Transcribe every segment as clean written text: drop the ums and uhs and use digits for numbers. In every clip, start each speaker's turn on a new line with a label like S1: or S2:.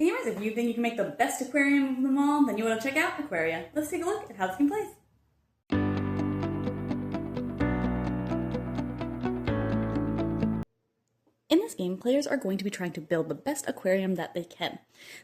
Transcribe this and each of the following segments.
S1: Gamers, if you think you can make the best aquarium of them all, then you want to check out Aquaria. Let's take a look at how this game plays. In this game, players are going to be trying to build the best aquarium that they can.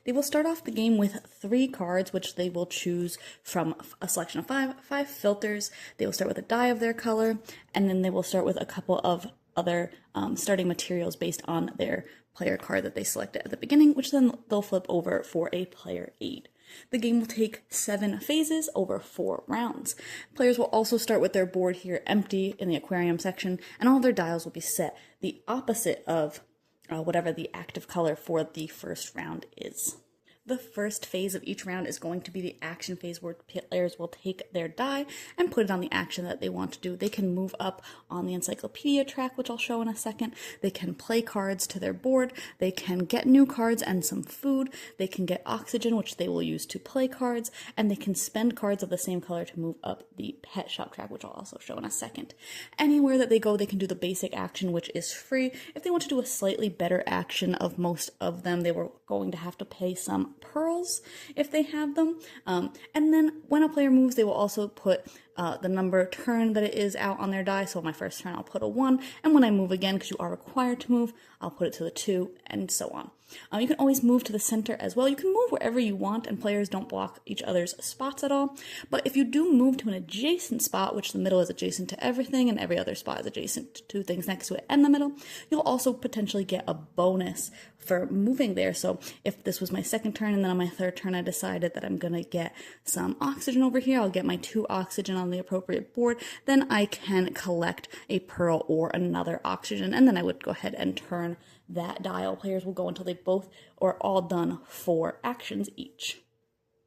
S1: They will start off the game with 3 cards, which they will choose from a selection of 5 filters. They will start with a dye of their color, and then they will start with a couple of other starting materials based on their player card that they selected at the beginning, which then they'll flip over for a player aid. The game will take 7 phases over 4 rounds. Players will also start with their board here empty in the aquarium section, and all their dials will be set the opposite of whatever the active color for the first round is. The first phase of each round is going to be the action phase, where players will take their die and put it on the action that they want to do. They can move up on the encyclopedia track, which I'll show in a second. They can play cards to their board. They can get new cards and some food. They can get oxygen, which they will use to play cards. And they can spend cards of the same color to move up the pet shop track, which I'll also show in a second. Anywhere that they go, they can do the basic action, which is free. If they want to do a slightly better action of most of them, they were going to have to pay some pearls if they have them. And then when a player moves, they will also put the number turn that it is out on their die. So on my first turn, I'll put a 1. And when I move again, because you are required to move, I'll put it to the 2, and so on. You can always move to the center as well. You can move wherever you want, and players don't block each other's spots at all. But if you do move to an adjacent spot, which the middle is adjacent to everything, and every other spot is adjacent to things next to it and the middle, you'll also potentially get a bonus for moving there. So if this was my second turn, and then on my third turn I decided that I'm going to get some oxygen over here, I'll get my 2 oxygen on the appropriate board, then I can collect a pearl or another oxygen, and then I would go ahead and turn that dial. Players will go until they both or all done 4 actions each.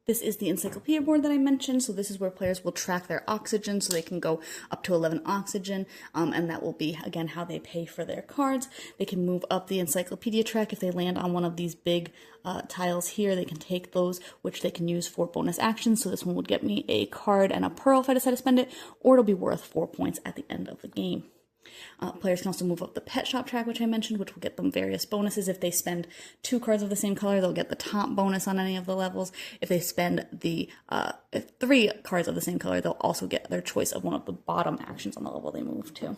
S1: This is the encyclopedia board that I mentioned, so this is where players will track their oxygen, so they can go up to 11 oxygen, and that will be, again, how they pay for their cards. They can move up the encyclopedia track. If they land on one of these big tiles here, they can take those, which they can use for bonus actions. So this one would get me a card and a pearl if I decide to spend it, or it'll be worth 4 points at the end of the game. Players can also move up the pet shop track, which I mentioned, which will get them various bonuses. If they spend 2 cards of the same color, they'll get the top bonus on any of the levels. If they spend the 3 cards of the same color, they'll also get their choice of one of the bottom actions on the level they move to.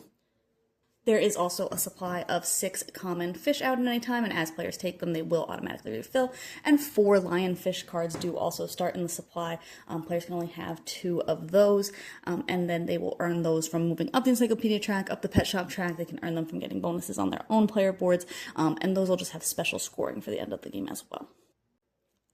S1: There is also a supply of 6 common fish out at any time, and as players take them, they will automatically refill. And 4 lionfish cards do also start in the supply. Players can only have 2 of those, and then they will earn those from moving up the encyclopedia track, up the pet shop track. They can earn them from getting bonuses on their own player boards, and those will just have special scoring for the end of the game as well.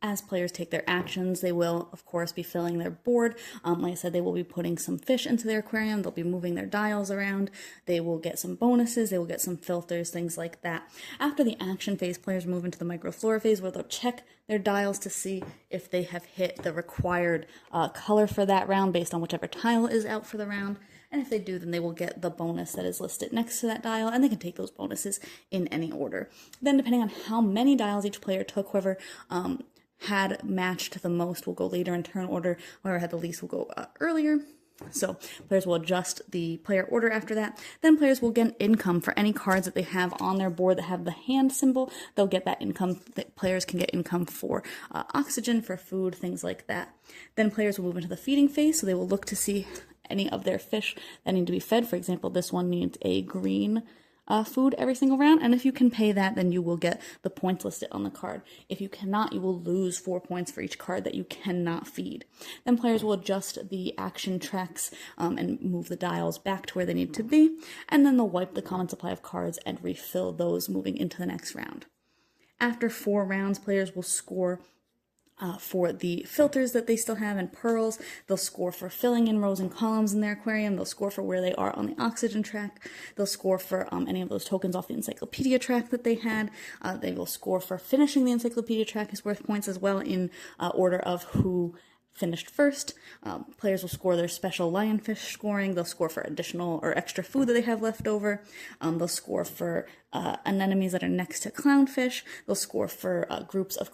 S1: As players take their actions, they will, of course, be filling their board. Like I said, they will be putting some fish into their aquarium. They'll be moving their dials around. They will get some bonuses. They will get some filters, things like that. After the action phase, players move into the microflora phase, where they'll check their dials to see if they have hit the required color for that round based on whichever tile is out for the round. And if they do, then they will get the bonus that is listed next to that dial, and they can take those bonuses in any order. Then, depending on how many dials each player took, whoever had matched the most will go later in turn order, whoever had the least will go earlier. So players will adjust the player order after that. Then players will get income for any cards that they have on their board that have the hand symbol. They'll get that income. Players can get income for oxygen, for food, things like that. Then players will move into the feeding phase, so they will look to see any of their fish that need to be fed. For example, this one needs a green food every single round, and if you can pay that, then you will get the points listed on the card. If you cannot, you will lose 4 points for each card that you cannot feed. Then players will adjust the action tracks and move the dials back to where they need to be, and then they'll wipe the common supply of cards and refill those moving into the next round. After 4 rounds, players will score for the filters that they still have and pearls. They'll score for filling in rows and columns in their aquarium. They'll score for where they are on the oxygen track. They'll score for any of those tokens off the encyclopedia track that they had. They will score for finishing the encyclopedia track is worth points as well, in order of who finished first. Players will score their special lionfish scoring. They'll score for additional or extra food that they have left over. They'll score for anemones that are next to clownfish. They'll score for groups of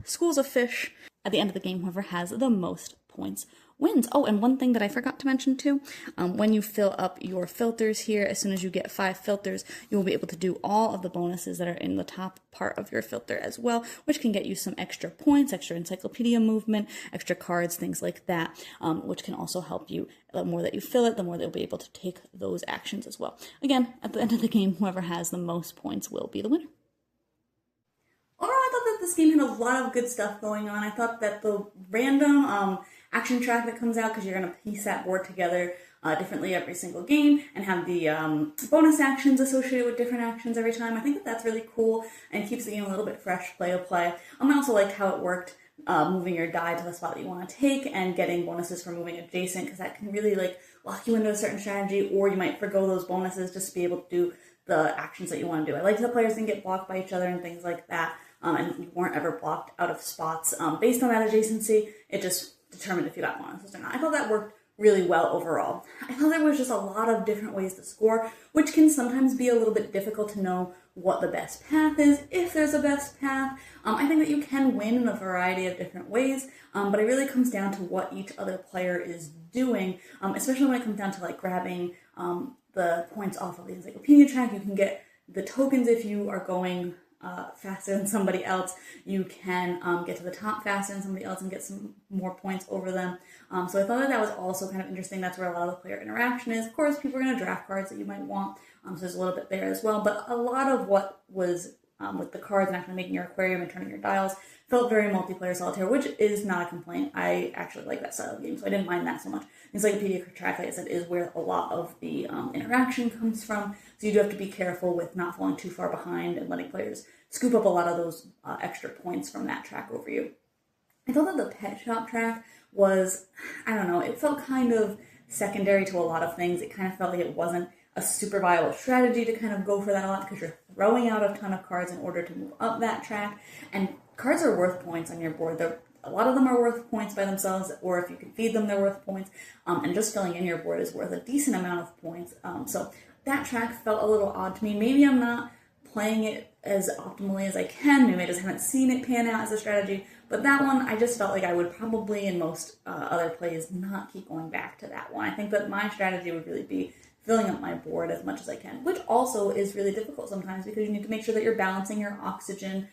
S1: schools of fish. at the end of the game, whoever has the most points wins. Oh, and one thing that I forgot to mention too, when you fill up your filters here, as soon as you get 5 filters, you will be able to do all of the bonuses that are in the top part of your filter as well, which can get you some extra points, extra encyclopedia movement, extra cards, things like that, which can also help you. The more that you fill it, the more they'll be able to take those actions as well. Again, at the end of the game, whoever has the most points will be the winner. Overall, I thought that this game had a lot of good stuff going on. I thought that the random action track that comes out, because you're going to piece that board together differently every single game and have the bonus actions associated with different actions every time. I think that that's really cool and keeps the game a little bit fresh, play to play. I also liked how it worked, moving your die to the spot that you want to take and getting bonuses for moving adjacent, because that can really like lock you into a certain strategy, or you might forgo those bonuses just to be able to do the actions that you want to do. I liked the players didn't get blocked by each other and things like that, and you weren't ever blocked out of spots based on that adjacency. It just determined if you got bonuses or not. I thought that worked really well overall. I thought there was just a lot of different ways to score, which can sometimes be a little bit difficult to know what the best path is, if there's a best path. I think that you can win in a variety of different ways, but it really comes down to what each other player is doing, especially when it comes down to like grabbing the points off of the encyclopedia track. You can get the tokens if you are going faster than somebody else. You can get to the top faster than somebody else and get some more points over them. So I thought that that was also kind of interesting. That's where a lot of the player interaction is. Of course, people are going to draft cards that you might want, so there's a little bit there as well. But a lot of what was with the cards and actually making your aquarium and turning your dials felt very multiplayer solitaire, which is not a complaint. I actually like that style of game, so I didn't mind that so much. Encyclopedia track, like I said, is where a lot of the interaction comes from, so you do have to be careful with not falling too far behind and letting players scoop up a lot of those extra points from that track over you. I thought that the pet shop track was, I don't know, it felt kind of secondary to a lot of things. It kind of felt like it wasn't a super viable strategy to kind of go for that a lot, because you're throwing out a ton of cards in order to move up that track, and cards are worth points on your board. A lot of them are worth points by themselves, or if you can feed them, they're worth points, and just filling in your board is worth a decent amount of points. So that track felt a little odd to me. Maybe I'm not playing it as optimally as I can. Maybe I just haven't seen it pan out as a strategy. But that one, I just felt like I would probably, in most other plays, not keep going back to that one. I think that my strategy would really be filling up my board as much as I can, which also is really difficult sometimes because you need to make sure that you're balancing your oxygen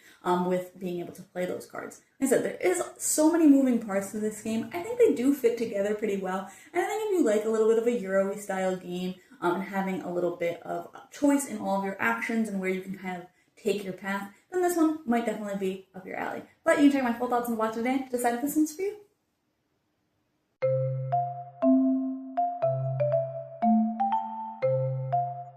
S1: with being able to play those cards. Like I said, there is so many moving parts to this game. I think they do fit together pretty well. And I think if you like a little bit of a Euro-y style game and having a little bit of choice in all of your actions and where you can kind of take your path, then this one might definitely be up your alley. But you can check my full thoughts on the watch today to decide if this one's for you.